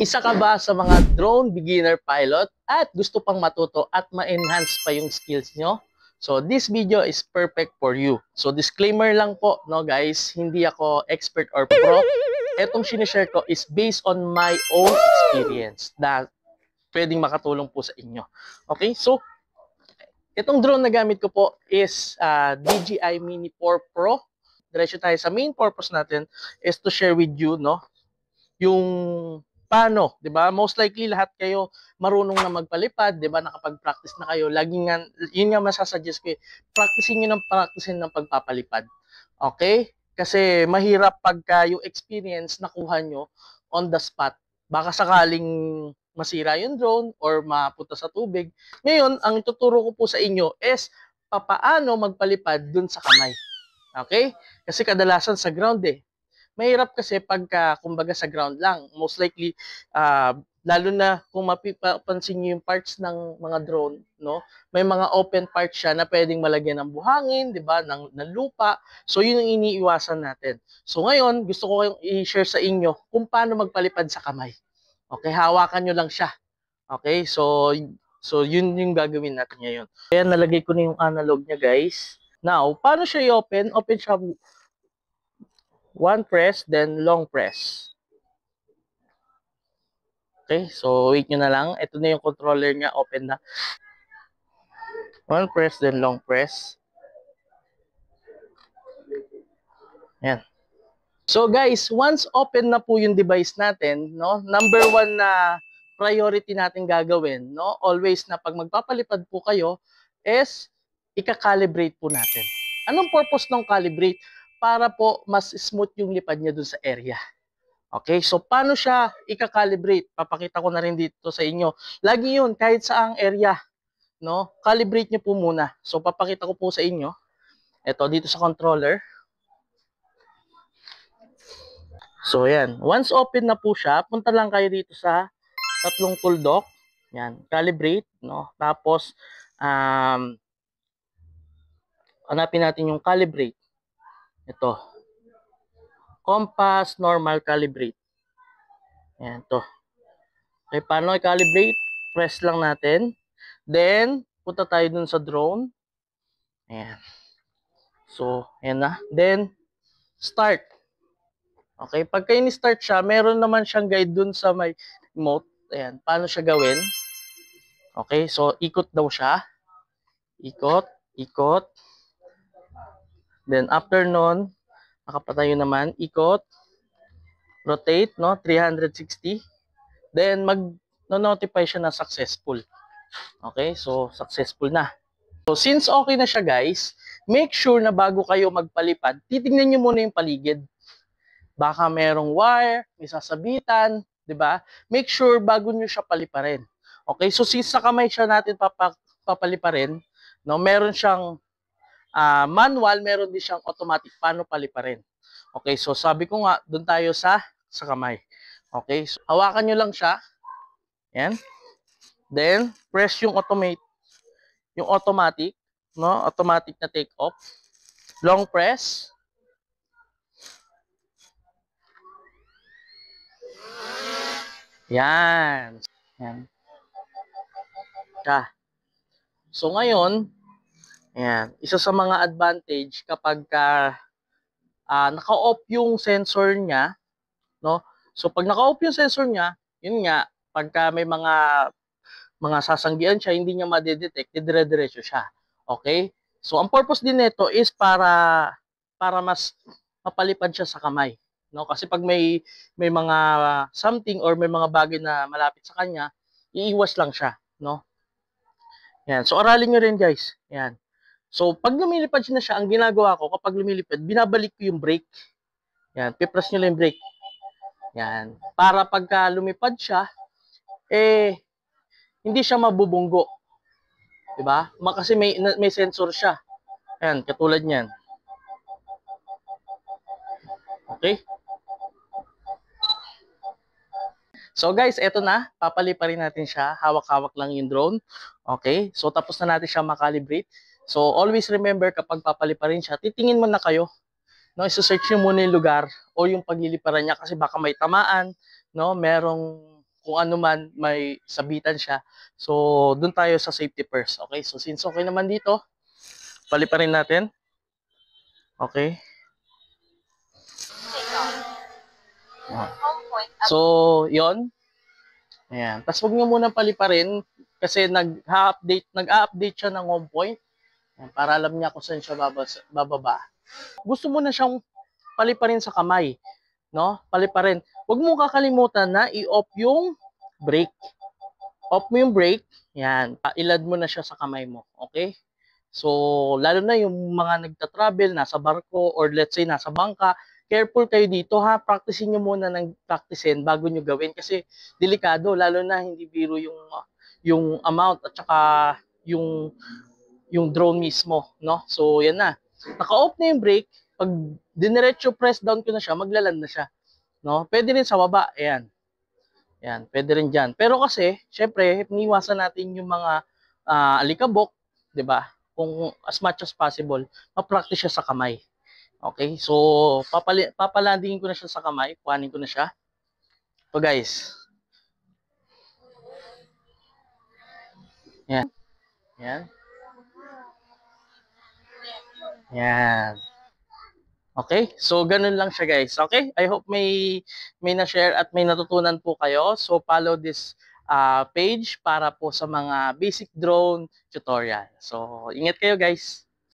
Isa ka ba sa mga drone beginner pilot at gusto pang matuto at ma-enhance pa yung skills nyo? So this video is perfect for you. So disclaimer lang po, no guys, hindi ako expert or pro. Etong sinishare ko is based on my own experience na pwedeng makatulong po sa inyo. Okay, so itong drone na gamit ko po is DJI Mini 4 Pro. Diretso tayo sa main purpose natin is to share with you, no, yung paano, 'di ba? Most likely lahat kayo marunong na magpalipad, 'di ba? Nakapag-practice na kayo. Lagi nga yun nga masasuggest ko, practicein niyo ng practicein ng pagpapalipad. Okay? Kasi mahirap pagka yung experience nakuha nyo on the spot. Baka sakaling masira yung drone or mapunta sa tubig. Ngayon, ang ituturo ko po sa inyo is papaano magpalipad dun sa kamay. Okay? Kasi kadalasan sa ground mahirap kasi pagka, kumbaga sa ground lang, most likely, lalo na kung mapapansin niyo yung parts ng mga drone, no? May mga open parts siya na pwedeng malagyan ng buhangin, 'di ba? Ng lupa. So yun ang iniiwasan natin. So ngayon, gusto ko kayong i-share sa inyo kung paano magpalipad sa kamay. Okay, hawakan nyo lang siya. Okay? So yun yung gagawin natin ngayon. Kaya nalagay ko na yung analog niya, guys. Now, paano siya i-open? Open siya one press, then long press. Okay, so wait nyo na lang. Ito na yung controller niya, open na. One press, then long press. Yan. So guys, once open na po yung device natin, no, number one na priority natin gagawin, no, always na pag magpapalipad po kayo, is ika-calibrate po natin. Anong purpose ng calibrate? Para po mas smooth yung lipad niya dun sa area. Okay, so paano siya ika-calibrate? Papakita ko na rin dito sa inyo. Lagi yun, kahit saang area, no? Calibrate nyo po muna. So papakita ko po sa inyo. Ito, dito sa controller. So yan, once open na po siya, punta lang kayo dito sa tatlong tuldok. Yan, calibrate, no? Tapos, hanapin natin yung calibrate. Ito, compass, normal, calibrate. Yan, to. Okay, paano i-calibrate? Press lang natin. Then, punta tayo dun sa drone. Ayan. So, ayan na. Then, start. Okay, pagka ini-start siya, meron naman siyang guide dun sa may remote. Ayan, paano siya gawin? Okay, so ikot daw siya. Ikot, ikot. Then, after nun, nakapatayo naman, ikot. Rotate, no? 360. Then, mag-notify siya na successful. Okay, so successful na. So, since okay na siya guys, make sure na bago kayo magpalipad, titingnan nyo muna yung paligid. Baka merong wire, may sasabitan, di ba? Make sure bago nyo siya paliparin. Okay, so since sa kamay siya natin papaliparin, no, meron siyang manual, meron din siyang automatic paano paliparin. Okay, so sabi ko nga, doon tayo sa kamay. Okay, so hawakan nyo lang siya. Yan. Then, press yung automatic, no? Automatic na take off. Long press. Yan. Yan. So ngayon, yan, isa sa mga advantage kapag naka-off yung sensor niya, no? So pag naka-off yung sensor niya, yun nga, pagka may mga sasanggian siya, hindi niya ma-detect, dire-diretso siya. Okay? So ang purpose din nito is para mas mapalipad siya sa kamay, no? Kasi pag may mga something or may mga bagay na malapit sa kanya, iiwas lang siya, no? Yan. So aralin niyo rin, guys. Yan. So pag lumilipad na siya, ang ginagawa ko kapag lumilipad, binabalik ko yung brake. Yan, pipress niyo lang yung brake. Yan. Para pagka lumipad siya, hindi siya mabubunggo. 'Di ba? Kasi may sensor siya. Ayan, katulad niyan. Okay? So guys, eto na. Papaliparin natin siya. Hawak-hawak lang yung drone. Okay? So tapos na natin siya makalibrate. So always remember kapag papaliparin siya, titingin muna kayo. No, i-search niyo muna yung lugar o yung pagliliparan niya kasi baka may tamaan, no? Merong kung ano man, may sabitan siya. So, dun tayo sa safety first. Okay, so since okay naman dito, paliparin natin. Okay. So, yon. Ayan. Tapos huwag nyo muna paliparin kasi nag-update siya ng home point. Ayan, para alam niya kung saan siya bababa. Gusto mo na siyang paliparin sa kamay, no? Paliparin. Huwag mo kakalimutan na i-off yung brake. Off mo yung brake. Yan. Ilad mo na siya sa kamay mo. Okay? So, lalo na yung mga nagta-travel, nasa barko, or let's say nasa bangka, careful kayo dito ha. Practicein nyo muna ng practicein bago nyo gawin kasi delikado, lalo na hindi biro yung amount at saka yung yung drone mismo, no? So, yan na. Naka-off na yung brake. Pag diniretso press down ko na siya, maglaland na siya, no? Pwede rin sa baba, ayan. Yan, pwede rin diyan. Pero kasi, syempre, iniwasan natin yung mga alikabok, 'di ba? Kung as much as possible, ma-practice siya sa kamay. Okay? So, papalandingin ko na siya sa kamay, kuhanin ko na siya. So, guys. Yan. Yan. Yan. Okay? So, ganun lang siya, guys. Okay? I hope may na-share at may natutunan po kayo. So, follow this page para po sa mga basic drone tutorial. So, ingat kayo, guys.